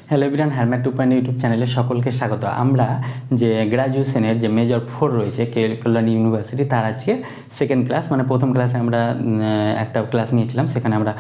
Hello everyone, helmet 2.0 YouTube চ্যানেলে সকলকে স্বাগত। আমরা যে গ্র্যাজুয়েশনের যে মেজর 4 রয়েছে কল্যাণী ইউনিভার্সিটি, তার আজকে সেকেন্ড ক্লাস, মানে প্রথম ক্লাসে আমরা একটা ক্লাস নিয়েছিলাম, সেখানে আমরা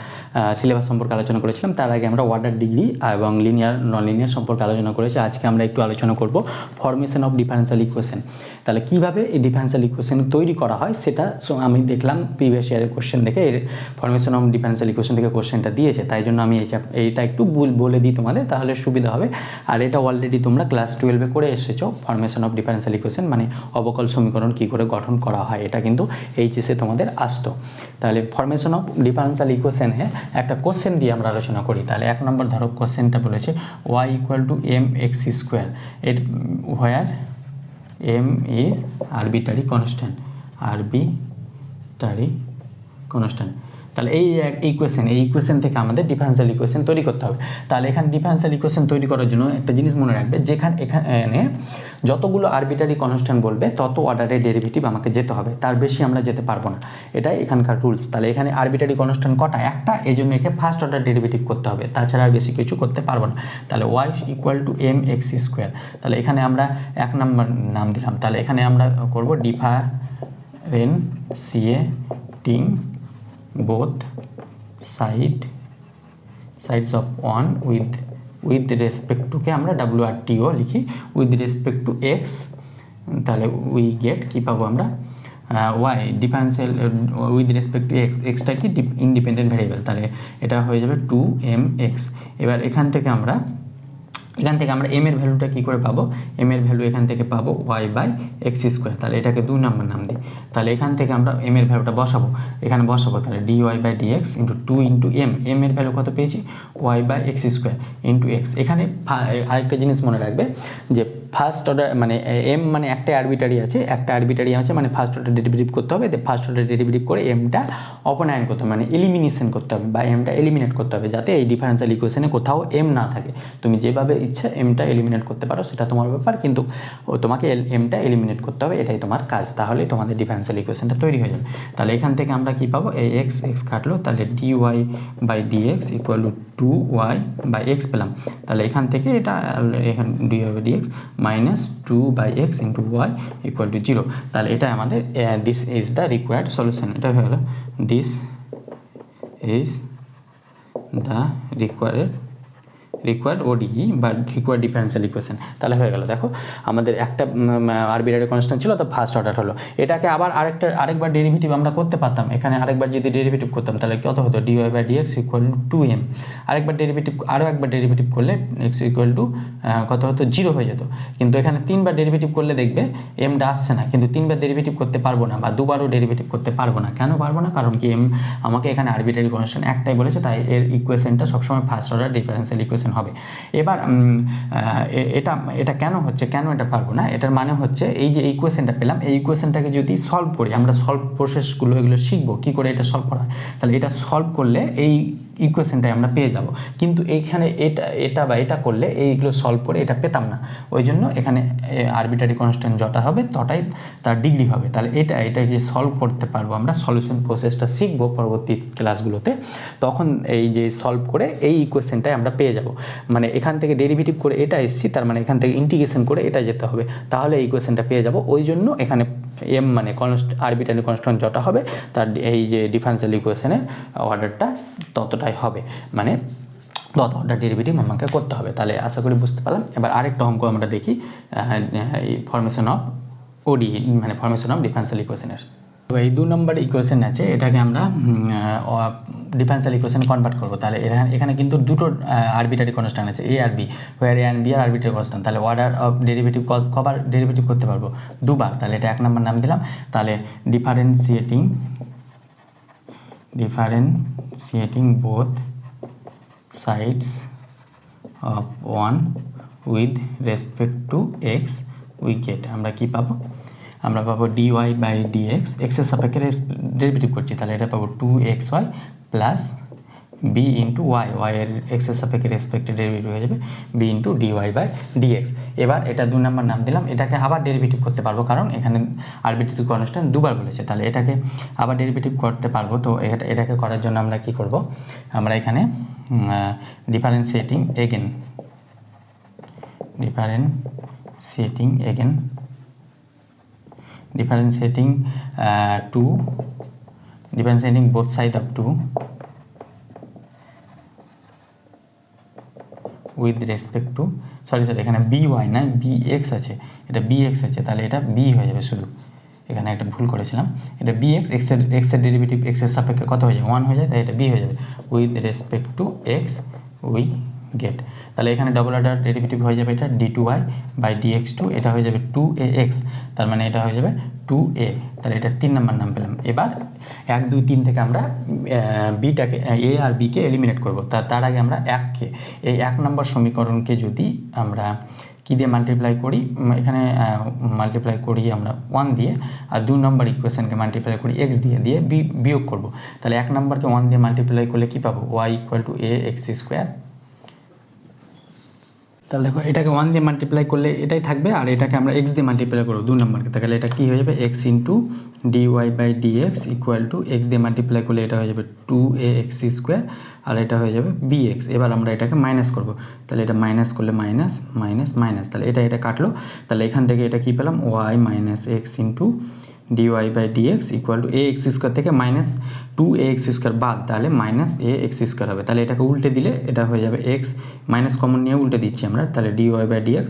সিলেবাস সম্পর্কে আলোচনা করেছিলাম। তার আগে আমরা ওয়াটার ডিগ্রি এবং লিনিয়ার নন লিনিয়ার সম্পর্কে আলোচনা করেছি। আজকে আমরা একটু আলোচনা করব ফর্মেশন অফ ডিফারেন্সিয়াল ইকুয়েশন। তাহলে কীভাবে এই ডিফারেন্সিয়াল ইকুয়েশন তৈরি করা হয় সেটা আমি দেখলাম প্রিভিয়াস ইয়ারের কোশ্চেন দেখে, এর ফর্মেশন অফ ডিফারেন্সিয়াল ইকুয়েশন থেকে কোশ্চেনটা দিয়েছে, তাই জন্য আমি এইটা একটু বলে দিই তোমাদের, তাহলে সুবিধা হবে। আর এটা অলরেডি তোমরা ক্লাস 12-এ করে এসেছো, ফর্মেশন অফ ডিফারেন্সিয়াল ইকুয়েশন মানে অবকল সমীকরণ কী করে গঠন করা হয়, এটা কিন্তু এইচএসে তোমাদের আসতো। তাহলে ফর্মেশন অফ ডিফারেন্সিয়াল ইকুয়েশনে একটা কোশ্চেন দিয়ে আমরা আলোচনা করি। তাহলে 1 নম্বর ধরো কোশ্চেনটা বলেছে y = mx², এর হোয়ার m is arbitrary constant, তাহলে এই ইকুয়েশন থেকে আমাদের ডিফারেন্সিয়াল ইকুয়েশন তৈরি করতে হবে। তাহলে এখানে ডিফারেন্সিয়াল ইকুয়েশন তৈরি করার জন্য একটা জিনিস মনে রাখবে, এখানে যতগুলো আরবিটারি কনস্ট্যান্ট বলবে তত অর্ডারের ডেরিভেটিভ আমাকে যেতে হবে, তার বেশি আমরা যেতে পারবো না, এটাই এখানকার রুলস। তাহলে এখানে আরবিটারি কনস্ট্যান্ট কটা? একটা, এই জন্য একে ফার্স্ট অর্ডার ডেরিভেটিভ করতে হবে, তাছাড়া আর বেশি কিছু করতে পারবো না। তাহলে y = mx²। তাহলে এখানে আমরা 1 নম্বর নাম দিলাম। তাহলে এখানে আমরা করব differentiating both sides of 1 with respect to কে আমরা WRTO লিখি, with respect to x। তাহলে উই গেট কি পাবো আমরা, y differential with respect to extra কি ইন্ডিপেন্ডেন্ট ভ্যারিয়েবল, তাহলে এটা হয়ে যাবে 2mx। এবার এখান থেকে আমরা m এর ভ্যালুটা কী করে পাবো? m এর ভ্যালু এখান থেকে পাবো y/x²। তাহলে এটাকে 2 নম্বর নাম দিই। তাহলে এখান থেকে আমরা m এর ভ্যালুটা এখানে বসাবো। তাহলে dy/dx × 2 × m এর ভ্যালু কত পেয়েছি? y/x² × x। এখানে আরেকটা জিনিস মনে রাখবে যে ফার্স্ট অর্ডার মানে m মানে একটা আরবিটারি আছে মানে ফার্স্ট অর্ডার ডেরিভেটিভ করতে হবে। ফার্স্ট অর্ডার ডেরিভেটিভ করে mটা অপনয়ন করতে হবে, মানে এলিমিনেশন করতে হবে, বা mটা এলিমিনেট করতে হবে, যাতে এই ডিফারেন্সিয়াল ইকুয়েশনে কোথাও m না থাকে। তুমি যেভাবে ইচ্ছা mটা এলিমিনেট করতে পারো, সেটা তোমার ব্যাপার, কিন্তু তোমাকে mটা এলিমিনেট করতে হবে, এটাই তোমার কাজ। তাহলে তোমাদের ডিফারেন্সিয়াল ইকুয়েশনটা তৈরি হয়ে যাবে। তাহলে এখান থেকে আমরা কি পাবো? এই x কাটলো, তাহলে dy/dx = 2y/x পেলাম। তাহলে এখান থেকে এটা এখানে dy/dx -2/x × y = 0। তাহলে এটা আমাদের this is the required solution. এটা হয়ে গেল this is the required ODE বা রিকোয়ার্ড ডিফারেন্সিয়াল ইকুয়েশন। তাহলে হয়ে গেল। দেখো আমাদের একটা আরবিটারি কনস্ট্যান্ট ছিল, তো ফার্স্ট অর্ডার হলো। এটাকে আবার আরেকবার ডেরিভেটিভ আমরা করতে পারতাম। এখানে আরেকবার যদি ডেরিভেটিভ করতাম তাহলে কত হতো? dy/dx = 2m। আরেকবার ডেরিভেটিভ করলে x কত হতো? 0 হয়ে যেত। কিন্তু এখানে 3বার ডেরিভেটিভ করলে দেখবে mটা আসছে না, কিন্তু 3বার ডেরিভেটিভ করতে পারবো না, বা 2বারও ডেরিভেটিভ করতে পারবো না। কেন পারবো না? কারণ কি আমাকে এখানে আরবিটারি কনস্ট্যান্ট একটাই বলেছে, তাই এর ইকুয়েশনটা সবসময় ফার্স্ট অর্ডার ডিফারেন্সিয়াল ইকুয়েশন হবে। এবার এটা কেন হচ্ছে, কেন এটা পারবো না? এটার মানে হচ্ছে এই যে ইকুয়েশনটা পেলাম, এই ইকুয়েশনটাকে যদি সলভ করি, আমরা সলভ প্রসেসগুলো এগুলো শিখবো কী করে এটা সলভ করা হয়। তাহলে এটা সলভ করলে এই ইকুয়েশনটাই আমরা পেয়ে যাব, কিন্তু এইখানে এটা করলে এইগুলো সলভ করে এটা পেতাম না। ওই জন্য এখানে আরবিটারি কনস্ট্যান্ট যটা হবে তটাই তার ডিগ্রি হবে। তাহলে এটা যে সলভ করতে পারবো, আমরা সলিউশন প্রসেসটা শিখবো পরবর্তী ক্লাসগুলোতে, তখন এই যে সলভ করে এই ইকুয়েশনটাই আমরা পেয়ে যাব। মানে এখান থেকে ডেরিভেটিভ করে এটা এসেছি, তার মানে এখান থেকে ইন্টিগ্রেশন করে এটা যেতে হবে, তাহলে এই ইকুয়েশনটা পেয়ে যাব। ওই জন্য এখানে m মানে আরবিটারি কনস্ট্যান্ট যটা হবে তার এই যে ডিফারেন্সিয়াল ইকুয়েশনের অর্ডারটা ততটাই হবে, মানে তত অর্ডার ডেরিভেটিভ আমাকে করতে হবে। তাহলে আশা করি বুঝতে পারলাম। এবার আরেকটা অঙ্ক আমরা দেখি, ফর্মেশন অফ ODE মানে ফর্মেশন অফ ডিফারেন্সিয়াল ইকুয়েশনের। তো এই 2 নম্বর ইকুয়েশন আছে, এটাকে আমরা ডিফারেন্সিয়াল ইকুয়েশন কনভার্ট করবো। তাহলে এখানে কিন্তু দুটো আরবিটারি কনস্ট্যান্ট আছে, a আর b, where a and b আর আরবিটারি কনস্ট্যান্ট। তাহলে অর্ডার অফ ডেরিভেটিভ কবার ডেরিভেটিভ করতে পারবো? 2বার। তাহলে এটা 1 নম্বর নাম দিলাম। তাহলে differentiating both sides of 1 with respect to x we get, আমরা কি পাবো? আমরা পাবো dy/dx, x এর সাপেক্ষে ডেরিভেটিভ করছি, তাহলে এটা পাবো 2xy প্লাস b × y এর x এর সাপেক্ষে রেসপেক্টে ডেরিভেটিভ হয়ে যাবে b × dy/dx। এবার এটা 2 নম্বর নাম দিলাম। এটাকে আবার ডেরিভেটিভ করতে পারবো, কারণ এখানে আরবিটারি কনস্ট্যান্ট 2বার বলেছে, তাহলে এটাকে আবার ডেরিভেটিভ করতে পারবো। তো এটাকে করার জন্য আমরা কি করব? আমরা এখানে differentiating again differentiating again, differentiating differentiating both side of 2 with respect to sorry এখানে by না bx আছে, এটা bx আছে, তাহলে এটা b হয়ে যাবে শুধু, এখানে একটা ভুল করেছিলাম, এটা bx x এর ডেরিভেটিভ x এর সাপেক্ষে কত হয়ে যায় 1 হয়ে যায়, তাই এটা b হয়ে যাবে with respect to x we get. তাহলে এখানে ডবল অর্ডার ডেরিভেটিভ হয়ে যাবে এটা d2y বাই dx2, এটা হয়ে যাবে 2ax, তার মানে এটা হয়ে যাবে 2a, তাহলে এটা 3 নম্বর নাম পেলাম। এবার 1 2 3 থেকে আমরা বিটাকে a আর b কে এলিমিনেট করব, তার আগে আমরা 1কে এই 1 নম্বর সমীকরণকে যদি আমরা কি দিয়ে মাল্টিপ্লাই করি, এখানে মাল্টিপ্লাই করি আমরা 1 দিয়ে, আর 2 নম্বর ইকুয়েশনকে মাল্টিপ্লাই করি x দিয়ে বিয়োগ করব। তাহলে 1 নম্বরকে 1 দিয়ে মাল্টিপ্লাই করলে কি পাবো y = ax²। তাহলে দেখো এটাকে 1 দিয়ে মাল্টিপ্লাই করলে এটাই থাকবে, আর এটাকে আমরা x দিয়ে মাল্টিপ্লাই করব 2 নম্বরকে, তাহলে এটা কি হয়ে যাবে x * dy/dx = x দিয়ে মাল্টিপ্লাই করলে এটা হয়ে যাবে 2ax², আর এটা হয়ে যাবে bx। এবার আমরা এটাকে মাইনাস করব, তাহলে এটা মাইনাস করলে মাইনাস মাইনাস মাইনাস, তাহলে এটা কাটলো, তাহলে এখান থেকে এটা কি পেলাম y - x dy/dx = ax² থেকে -2ax² বাদ, তাহলে -ax² হবে। তাহলে এটাকে উল্টে দিলে এটা হয়ে যাবে x, মাইনাস কমন নিয়ে উল্টে দিচ্ছি আমরা, তাহলে dy/dx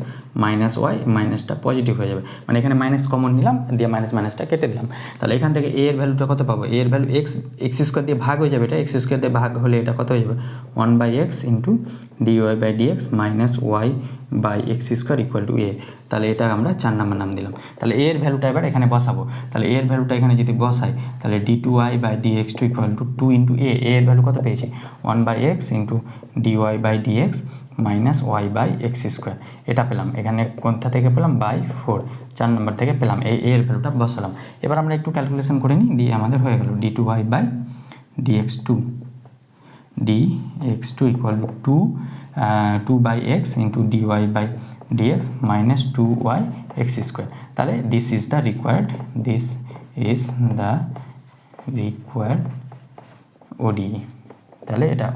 -y, মাইনাসটা পজিটিভ হয়ে যাবে, মানে এখানে মাইনাস কমন নিলাম দিয়ে মাইনাসটা কেটে দিলাম। তাহলে এখান থেকে a এর ভ্যালুটা কত পাবো, a এর ভ্যালু x² দিয়ে ভাগ হয়ে যাবে, এটা x² দিয়ে ভাগ হলে এটা কত হয়ে যাবে 1/x dy/dx -y/x² = a। তাহলে এটা আমরা 4 নম্বর নাম দিলাম। তাহলে a এর ভ্যালুটা এবার এখানে বসাবো, তাহলে a এর ভ্যালুটা এখানে যদি বসাই, তাহলে d2y/dx2 = 2 × a, এর ভ্যালু কত পেয়েছি 1/x dy/dx -y/x², এটা পেলাম, এখানে কোনটা থেকে পেলাম 4 4 নম্বর থেকে পেলাম, এই এর ভ্যালুটা বসালাম। এবার আমরা একটু ক্যালকুলেশন করে নিই, দিয়ে আমাদের হয়ে গেল d2y/dx2 = 2/x dy/dx -2y/x²। তাহলে this is the required ODE। তাহলে এটা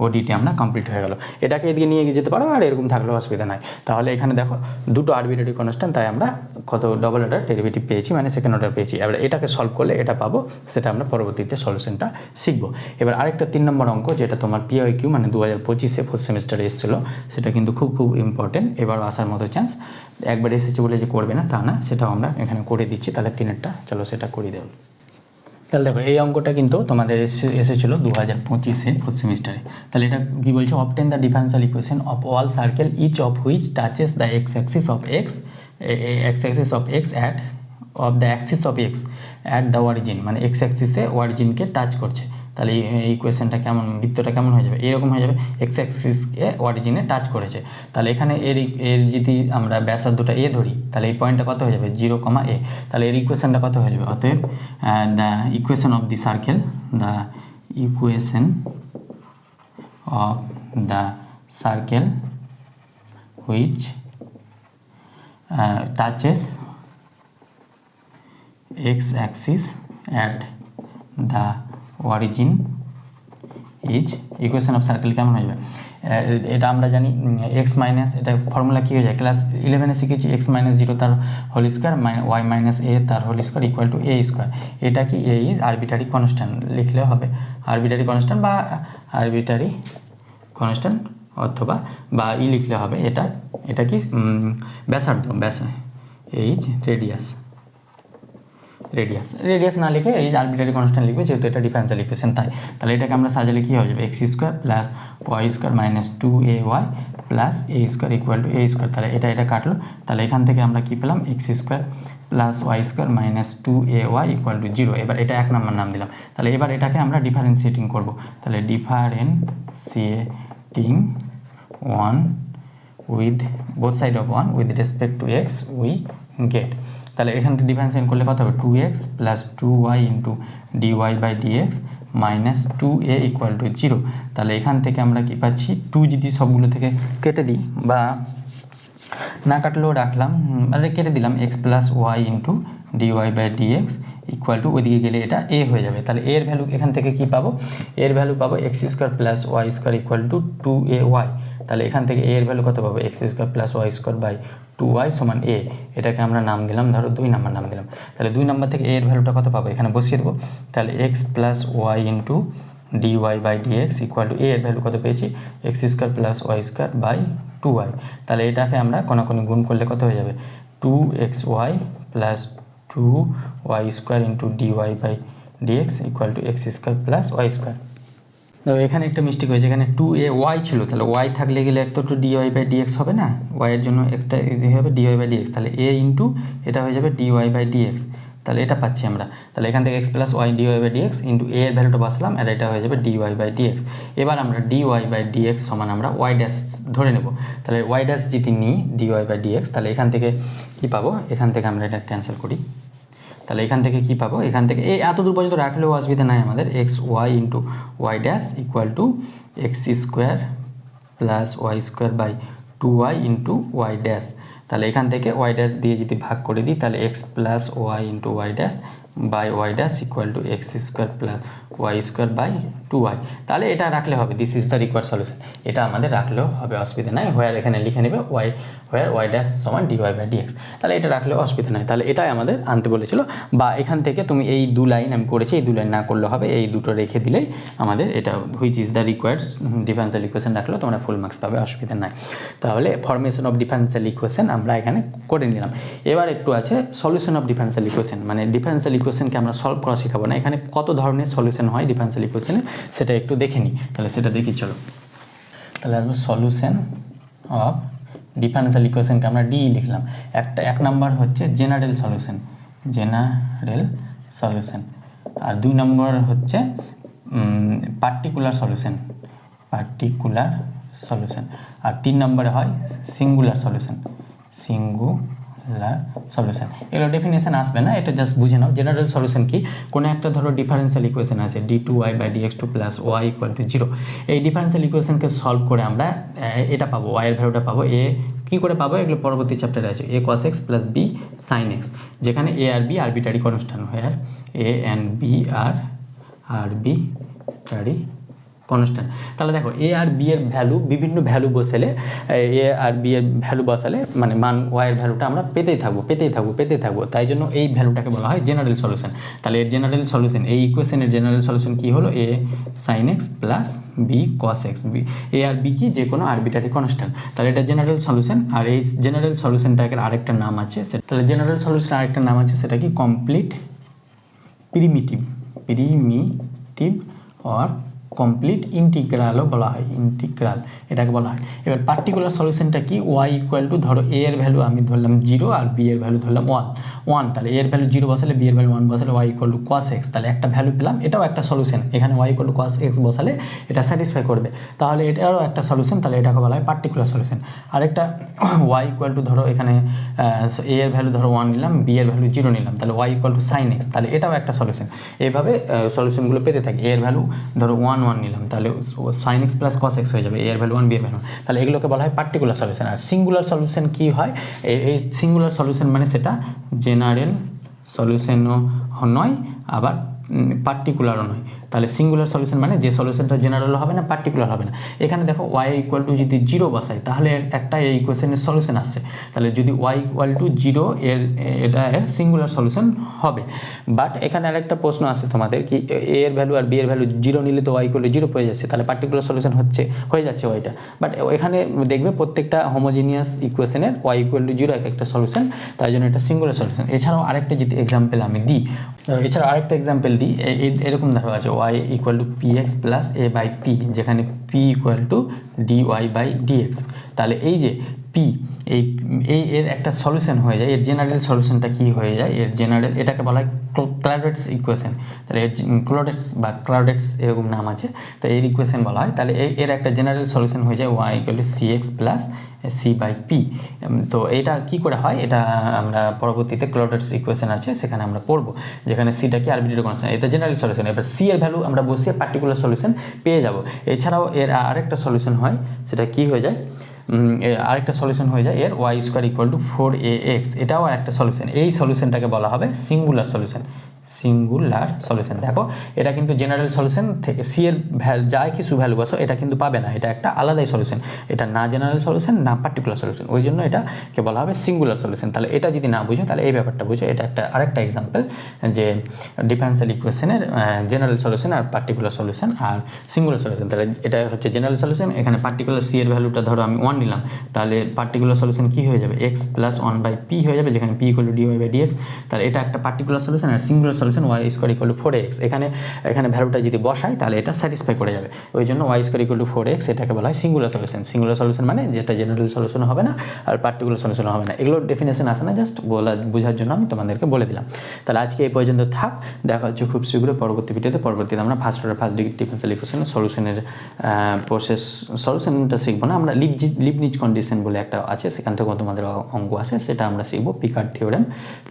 ওডিটি আমরা কমপ্লিট হয়ে গেল। এটাকে এদিকে নিয়ে যেতে পারো, আর এরকম থাকলেও অসুবিধা নাই। তাহলে এখানে দেখো দুটো আরবিট্রারি কনস্ট্যান্ট, তাই আমরা কত ডবল অর্ডার ডেরিভেটিভ পেয়েছি, মানে সেকেন্ড অর্ডার পেয়েছি। এবার এটাকে সলভ করলে এটা পাবো, সেটা আমরা পরবর্তীতে সলিউশনটা শিখবো। এবার আরেকটা 3 নম্বর অঙ্ক, যেটা তোমার PYQ মানে 2025-এ 4th সেমিস্টারে এসেছিলো, সেটা কিন্তু খুব ইম্পর্টেন্ট, এবারও আসার মতো চান্স। একবার এসেছে বলে যে করবে না তা না, সেটাও আমরা এখানে করে দিচ্ছি। তাহলে 3-এরটা চলো সেটা করে দেবো। তাহলে দেখো এই অঙ্কটা কিন্তু তোমাদের এসেছিলো 2025-এ 4th সেমিস্টারে। তাহলে এটা কি বলছে, obtain the differential equation of all circle each of which touches the x axis at the origin, মানে x অ্যাক্সিসে অরিজিনকে টাচ করছে। তাহলে এই ইকুয়েশনটা কেমন, বৃত্তটা কেমন হয়ে যাবে, এরকম হয়ে যাবে, x অ্যাক্সিসকে অরিজিনে টাচ করেছে। তাহলে এখানে এর যদি আমরা ব্যাসার্ধটা a ধরি, তাহলে এই পয়েন্টটা কত হয়ে যাবে 0, a। তাহলে এর ইকুয়েশনটা কত হয়ে যাবে, অতএব the equation of the circle, which touches x axis at the origin is, equation of circle কেমন হয়ে যাবে, এটা আমরা জানি x মাইনাস, এটা ফর্মুলা কী হয়ে যায়, ক্লাস 11-এ শিখেছি, x - 0 তার হোল স্কোয়ার y - a তার হোল স্কোয়ার = a²। এটা কি a ইজ আরবিট্রারি কনস্ট্যান্ট লিখলে হবে, আরবিট্রারি কনস্ট্যান্ট বা আরবিট্রারি কনস্ট্যান্ট অথবা লিখলে হবে। এটা কি ব্যাসার্ধ, ইজ রেডিয়াস না লিখে এই আরবিট্রারি কনস্ট্যান্ট লিখবে, যেহেতু এটা ডিফারেন্সিয়াল ইকুয়েশন তাই। তাহলে এটাকে আমরা সাজালে কী হয়ে যাবে, x² + y² - 2ay + a² = a²। তাহলে এটা কাটলো, তাহলে এখান থেকে আমরা কি পেলাম, x² + y² - 2ay = 0। এবার এটা 1 নম্বর নাম দিলাম। তাহলে এবার এটাকে আমরা ডিফারেন্সিয়েটিং করব, তাহলে differentiating 1 with both side of 1 with respect to x we get. তাহলে এখান থেকে ডিফারেন্সিয়েট করলে কত হবে, 2x + 2y dy/dx -2a = 0। তাহলে এখান থেকে আমরা কি পাচ্ছি, 2 যদি সবগুলো থেকে কেটে দিই, বা না কাটলেও রাখলাম, মানে কেটে দিলাম, x + y dy/dx = ওইদিকে গেলে এটা a হয়ে যাবে। তাহলে এর ভ্যালু এখান থেকে কি পাবো, এর ভ্যালু পাবো x² + y² = 2ay। তাহলে এখান থেকে এ এর ভ্যালু কত পাবো, X square plus Y square by 2y সমান এ। এটাকে আমরা নাম দিলাম ধরো 2 নাম্বার নাম দিলাম। তাহলে 2 নাম্বার থেকে এ এর ভ্যালুটা কত পাবো, এখানে বসিয়ে দেবো। তাহলে x plus Y into dy by dx equal to a এর ভ্যালু কত পেয়েছি, x square plus Y square by 2y। তাহলে এটাকে আমরা কোনাকুনি গুণ করলে কত হয়ে যাবে, 2xy plus 2y square into dy by dx equal to X square plus Y square. দেখো এখানে একটা মিস্টেক হয়েছে, এখানে 2ay ছিল, তাহলে y থাকলে গেলে একটা তো ডিওয়াই বাই ডিএক্স হবে না, y এর জন্য একটা হবে ডিওয়াই বাই ডিএক্স, তাহলে a ইন্টু এটা হয়ে যাবে ডিওয়াই বাই ডিএক্স। তাহলে এটা পাচ্ছি আমরা। তাহলে এখান থেকে x plus y dy by dx into a এর ভ্যালুটা বসালাম, আর এটা হয়ে যাবে ডিওয়াই বাই ডিএক্স। এবার আমরা ডিওয়াই বাই ডিএক্স সমান আমরা ওয়াই ড্যাশ ধরে নেব। তাহলে ওয়াই ড্যাশ যদি নিই ডিওয়াই বাই ডিএক্স, তাহলে এখান থেকে কী পাবো, এখান থেকে আমরা এটা ক্যান্সেল করি। তাহলে এখান থেকে কী পাবো, এখান থেকে এই এত দূর পর্যন্ত রাখলেও অসুবিধা নাই আমাদের, X Y into Y dash equal to X square plus Y square by 2y into Y dash. তাহলে এখান থেকে ওয়াই ড্যাশ দিয়ে যদি ভাগ করে দিই, তাহলে x plus Y into Y dash by Y dash equal to X square plus Y square by 2y। তাহলে এটা রাখলে হবে, this is the required solution. এটা আমাদের রাখলেও হবে, অসুবিধা নাই। হোয়ার এখানে লিখে নেবে ওয়াই ড্যাশ সমান ডিওয়াই বাই ডিএক্স, তাহলে এটা রাখলেও অসুবিধা নাই। তাহলে এটাই আমাদের আনতে বলেছিল। বা এখান থেকে তুমি এই 2 লাইন আমি করেছি, এই 2 লাইন না করলে হবে, এই দুটো রেখে দিলেই আমাদের এটা which is the required differential equation রাখলেও তোমরা ফুল মার্কস পাবে, অসুবিধা নাই। তাহলে ফরমেশন অফ ডিফারেন্সিয়াল ইকুয়েশন আমরা এখানে করে নিলাম। এবার একটু আছে সলিউশন অফ ডিফারেন্সিয়াল ইকুয়েশন, মানে ডিফারেন্সিয়াল ইকুয়েশনকে আমরা সলভ করা শেখাবো না, এখানে কত ধরনের সলিউশন হয় ডিফারেন্সিয়াল ইকুয়েশনে সেটা একটু দেখে নিই। তাহলে সেটা দেখি চলো। তাহলে আসবো সলিউশন অফ ডিফারেন্সিয়াল ইকুয়েশনকে আমরা ডি লিখলাম। এক নাম্বার হচ্ছে জেনারেল সলিউশন, আর 2 নম্বর হচ্ছে পার্টিকুলার সলিউশন, আর 3 নম্বরে হয় সিঙ্গুলার সলিউশন। এগুলো ডেফিনেশন আসবে না, এটা জাস্ট বুঝে নাও। জেনারেল সলিউশন কি, কোনো একটা ধরো ডিফারেন্সিয়াল ইকুয়েশন আছে d2y by dx2 plus Y equal to 0। এই ডিফারেন্সিয়াল ইকুয়েশনকে সলভ করে আমরা এটা পাবো, y এর ভ্যালুটা পাবো। এ কী করে পাবো, এগুলো পরবর্তী চ্যাপ্টারে আছে। a cos x প্লাস b sin x, যেখানে a আর b arbitrary constant, where a and b আর আরবিটারি কনস্ট্যান্ট। তাহলে দেখো এ আর বি এর ভ্যালু, বিভিন্ন ভ্যালু বসালে, এ আর বি এর ভ্যালু বসালে মানে মান ওয়াই এর ভ্যালুটা আমরা পেতেই থাকবো। তাই জন্য এই ভ্যালুটাকে বলা হয় জেনারেল সলিউশন। তাহলে এর জেনারেল সলিউশন, এই ইকুয়েশনের জেনারেল সলিউশন কি হলো, এ sign x plus B cos x. এ আর বি কি, যে কোনো আরবিটারি কনস্ট্যান্ট। তাহলে এটা জেনারেল সলিউশন। আর এই জেনারেল সলিউশনটাকে আরেকটা নাম আছে, তাহলে জেনারেল সলিউশন আরেকটা নাম আছে, সেটা কি কমপ্লিট প্রিমিটিভ অর কমপ্লিট ইন্টিগ্রালও বলা হয়, এটাকে বলা হয়। এবার পার্টিকুলার সলিউশনটা কি, ওয়াই ইকুয়াল টু ধরো এ এর ভ্যালু আমি ধরলাম 0 আর বি এর ভ্যালু ধরলাম 1, তাহলে এ এর ভ্যালু 0 বসালে বি এর ভ্যালু 1 বসালে Y equal to cos X, তাহলে একটা ভ্যালু পেলাম, এটাও একটা সলিউশন। এখানে Y equal to cos X বসালে এটা স্যাটিসফাই করবে, তাহলে এটারও একটা সলিউশন, তাহলে এটাকে বলা হয় পার্টিকুলার সলিউশন। আরেকটা ওয়াই ইকুয়াল টু ধরো এখানে এ এর ভ্যালু ধরো 1 নিলাম, বি এর ভ্যালু 0 নিলাম, তাহলে y equal to sine x, তাহলে এটাও একটা সলিউশন। এইভাবে সলিউশনগুলো পেতে থাকি। এ এর ভ্যালু ধরো 1 নিলাম, তাহলে sine x plus cos x হয়ে যাবে, এ এর ভ্যালু 1 বি এর ভ্যালু, তাহলে এগুলোকে বলা হয় পার্টিকুলার সলিউশন। আর সিঙ্গুলার সলিউশন কি হয়, এই সিঙ্গুলার সলিউশন মানে সেটা জেনারেল সলিউশনও নয় আবার পার্টিকুলারও নয়। তাহলে সিঙ্গুলার সলিউশন মানে যে সলিউশনটা জেনারেল হবে না, পার্টিকুলার হবে না। এখানে দেখো ওয়াই ইকুয়াল টু যদি 0 বসাই, তাহলে একটা এই ইকুয়েশনের সলিউশন আসছে। তাহলে যদি ওয়াই ইকুয়াল টু 0 এটা এর সিঙ্গুলার সলিউশন হবে। বাট এখানে আরেকটা প্রশ্ন আছে তোমাদের, কি এ এর ভ্যালু আর বি এর ভ্যালু 0 নিলে তো ওয়াই ইকুয়াল টু 0 হয়ে যাচ্ছে, তাহলে পার্টিকুলার সলিউশন হয়ে যাচ্ছে ওয়াইটা। বাট এখানে দেখবে প্রত্যেকটা হোমোজিনিয়াস ইকুয়েশনের ওয়াই ইকুয়াল টু 0 একটা সলিউশন, তাই জন্য এটা সিঙ্গুলার সলিউশন। এছাড়াও আরেকটা যদি এক্সাম্পল আমি দিই, এছাড়াও আরেকটা এক্সাম্পল দিই, এরকম ধরো আছে y equal to p x plus a by p, যেখানে p equal to dy by বাই ডিএক্স। তাহলে এই যে পি, এর একটা সলিউশন হয়ে যায়, এর জেনারেল সলিউশনটা কি হয়ে যায়, এর জেনারেল এটাকে বলা হয় ক্লাউডেটস ইকুয়েশন। তাহলে এর ক্লাউডেটস এরকম নাম আছে, তো এর ইকুয়েশন বলা হয়। তাহলে এর একটা জেনারেল সলিউশন হয়ে যায় y equal to c x plus c by p. তো এটা কি করে হয়, এটা আমরা পরবর্তীতে ক্লাউডেটস ইকুয়েশন আছে সেখানে আমরা পড়বো, যেখানে সিটা কি আরবিট্রারি কনস্ট্যান্ট, এটা জেনারেল সলিউশন। এবার সি এর ভ্যালু আমরা বসিয়ে পার্টিকুলার সলিউশন পেয়ে যাব। এছাড়াও এর আরেকটা সলিউশন হয়, সেটা কি হয়ে যায়, আরেকটা সলিউশন হয়ে যায় এর Y square equal to 4ax, এটাও একটা সলিউশন। এই সলিউশনটাকে বলা হবে সিঙ্গুলার সলিউশন। Singular solution. দেখো এটা কিন্তু জেনারেল সলিউশন থেকে সি এর যাই কিছু ভ্যালু বসো এটা কিন্তু পাবে না, এটা একটা আলাদাই সলিউশন, এটা না জেনারেল সলিউশন না পার্টিকুলার সলিউশন, ওই জন্য এটাকে বলা হবে সিঙ্গুলার সলিউশন। তাহলে এটা যদি না বুঝো তাহলে এই ব্যাপারটা বুঝো, এটা একটা আরেকটা এক্সাম্পল যে ডিফারেনশিয়াল ইকুয়েশনের জেনারেল সলিউশন আর পার্টিকুলার সলিউশন আর সিঙ্গুলার সলিউশন। তাহলে এটা হচ্ছে জেনারেল সলিউশন, এখানে পার্টিকুলার সি এর ভ্যালুটা ধরো আমি 1 নিলাম, তাহলে পার্টিকুলার সলিউশন কি হয়ে যাবে x প্লাস 1/p হয়ে যাবে, যেখানে p ইকুয়াল টু dy/dx। তাহলে এটা একটা পার্টিকুলার সলিউশন আর singular solution y square equal to 4x। এখানে ভ্যালুটা যদি বসাই তাহলে এটা স্যাটিসফাই করে যাবে, ওই জন্য y square equal to 4x এটাকে বলা হয় সিঙ্গুলার সলিউশন। সিঙ্গুলার সলিউশন মানে যেটা জেনারেল সলিউশন হবে না আর পার্টিকুলার সলিউশন হবে না, এগুলোর ডেফিনেশন আসে না, জাস্ট বোঝার জন্য আমি তোমাদেরকে বলে দিলাম। তাহলে আজকে এই পর্যন্ত থাক, দেখা হচ্ছে খুব শীঘ্রই পরবর্তী ভিডিওতে। পরবর্তীতে আমরা ফার্স্ট ডিগ্রি ডিফারেনশিয়াল ইকুয়েশনের সলিউশনের প্রসেস সলিউশনটা শিখবো না, আমরা লিবনিজ কন্ডিশন বলে একটা আছে, সেখান থেকেও তোমাদের অঙ্ক আছে, সেটা আমরা শিখবো পিকার্ড থিওরেম,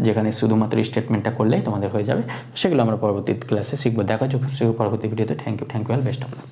যেখানে শুধুমাত্র স্টেটমেন্টটা করলেই তোমাদের হয়ে যাবে। সেগুলো আমরা পরবর্তী ক্লাসে শিখবো। দেখা হচ্ছে খুব শীঘ্রই পরবর্তী ভিডিওতে। Thank you, best of lakh.